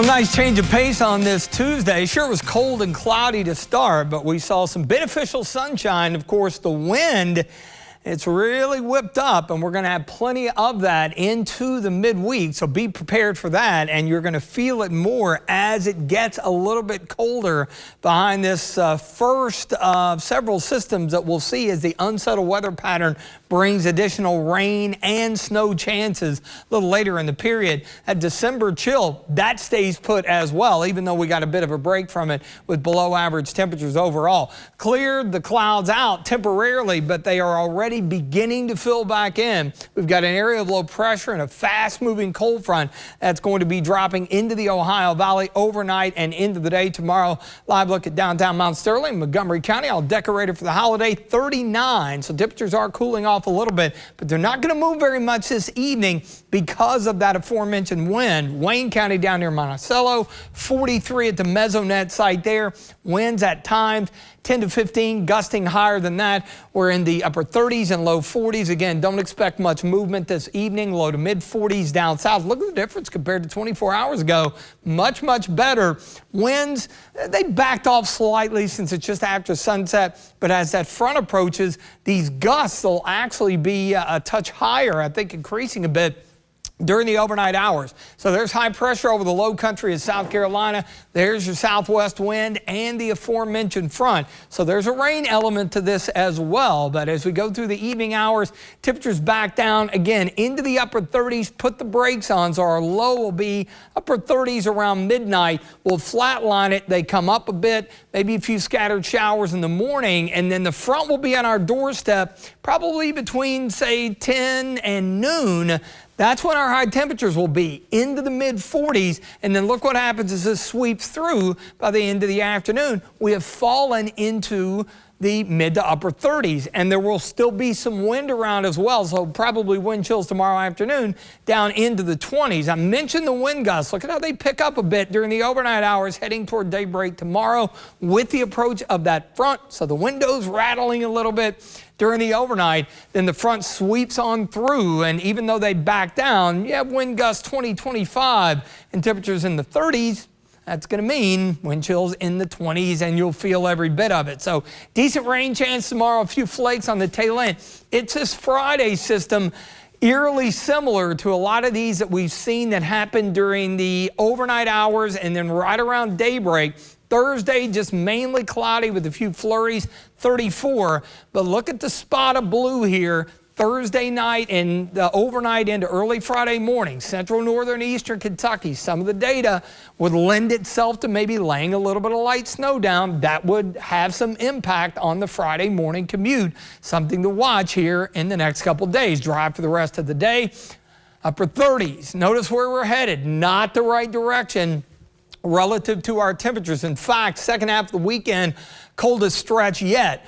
Well, nice change of pace on this Tuesday. Sure, it was cold and cloudy to start, but we saw some beneficial sunshine. Of course, the wind, it's really whipped up, and we're going to have plenty of that into the midweek, so be prepared for that, and you're going to feel it more as it gets a little bit colder behind this first of several systems that we'll see as the unsettled weather pattern brings additional rain and snow chances a little later in the period. That December chill, that stays put as well, even though we got a bit of a break from it with below average temperatures overall. Cleared the clouds out temporarily, but they are already beginning to fill back in. We've got an area of low pressure and a fast moving cold front that's going to be dropping into the Ohio Valley overnight and into the day tomorrow. Live look at downtown Mount Sterling, Montgomery County, all decorated for the holiday, 39. So temperatures are cooling off a little bit, but they're not going to move very much this evening because of that aforementioned wind. Wayne County down near Monticello, 43 at the Mesonet site there. Winds at times 10 to 15, gusting higher than that. We're in the upper 30s and low 40s. Again, don't expect much movement this evening. Low to mid 40s down south. Look at the difference compared to 24 hours ago. Much, much better. Winds, they backed off slightly since it's just after sunset. But as that front approaches, these gusts will actually be a touch higher, I think increasing a bit during the overnight hours. So there's high pressure over the low country of South Carolina. There's your southwest wind and the aforementioned front. So there's a rain element to this as well. But as we go through the evening hours, temperatures back down again into the upper 30s. Put the brakes on, so our low will be upper 30s around midnight. We'll flatline it. They come up a bit, maybe a few scattered showers in the morning, and then the front will be on our doorstep probably between, say, 10 and noon. That's when our high temperatures will be into the mid 40s. And then look what happens as this sweeps through by the end of the afternoon. We have fallen into the mid to upper 30s, and there will still be some wind around as well, so probably wind chills tomorrow afternoon down into the 20s. I mentioned the wind gusts. Look at how they pick up a bit during the overnight hours heading toward daybreak tomorrow with the approach of that front. So the windows rattling a little bit during the overnight, then the front sweeps on through, and even though they back down, you have wind gusts 20, 25, and temperatures in the 30s. That's going to mean wind chills in the 20s, and you'll feel every bit of it. So decent rain chance tomorrow, a few flakes on the tail end. It's this Friday system, eerily similar to a lot of these that we've seen that happened during the overnight hours and then right around daybreak. Thursday, just mainly cloudy with a few flurries, 34. But look at the spot of blue here. Thursday night and the overnight into early Friday morning, central, northern, eastern Kentucky. Some of the data would lend itself to maybe laying a little bit of light snow down. That would have some impact on the Friday morning commute. Something to watch here in the next couple days. Drive for the rest of the day. Upper 30s. Notice where we're headed. Not the right direction relative to our temperatures. In fact, second half of the weekend, coldest stretch yet.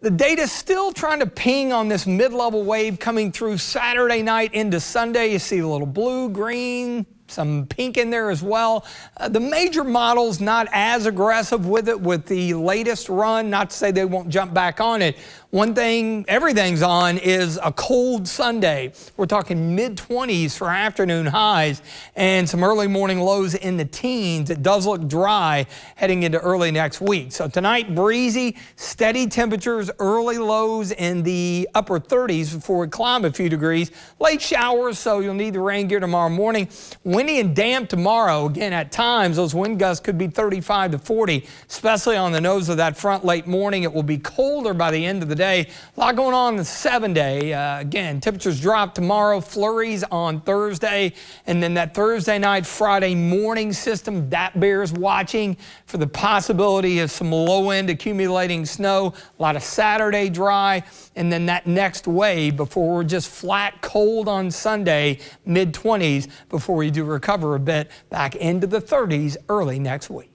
The data's still trying to ping on this mid-level wave coming through Saturday night into Sunday. You see a little blue, green, some pink in there as well. The major models not as aggressive with it with the latest run. Not to say they won't jump back on it. One thing everything's on is a cold Sunday. We're talking mid-20s for afternoon highs and some early morning lows in the teens. It does look dry heading into early next week. So tonight, breezy, steady temperatures, early lows in the upper 30s before we climb a few degrees. Late showers, so you'll need the rain gear tomorrow morning. Windy and damp tomorrow. Again, at times, those wind gusts could be 35 to 40, especially on the nose of that front late morning. It will be colder by the end of the day. A lot going on the 7-day. Again, temperatures drop tomorrow, flurries on Thursday, and then that Thursday night, Friday morning system, that bears watching for the possibility of some low-end accumulating snow. A lot of Saturday dry, and then that next wave before we're just flat cold on Sunday, mid-20s, before we do recover a bit back into the 30s early next week.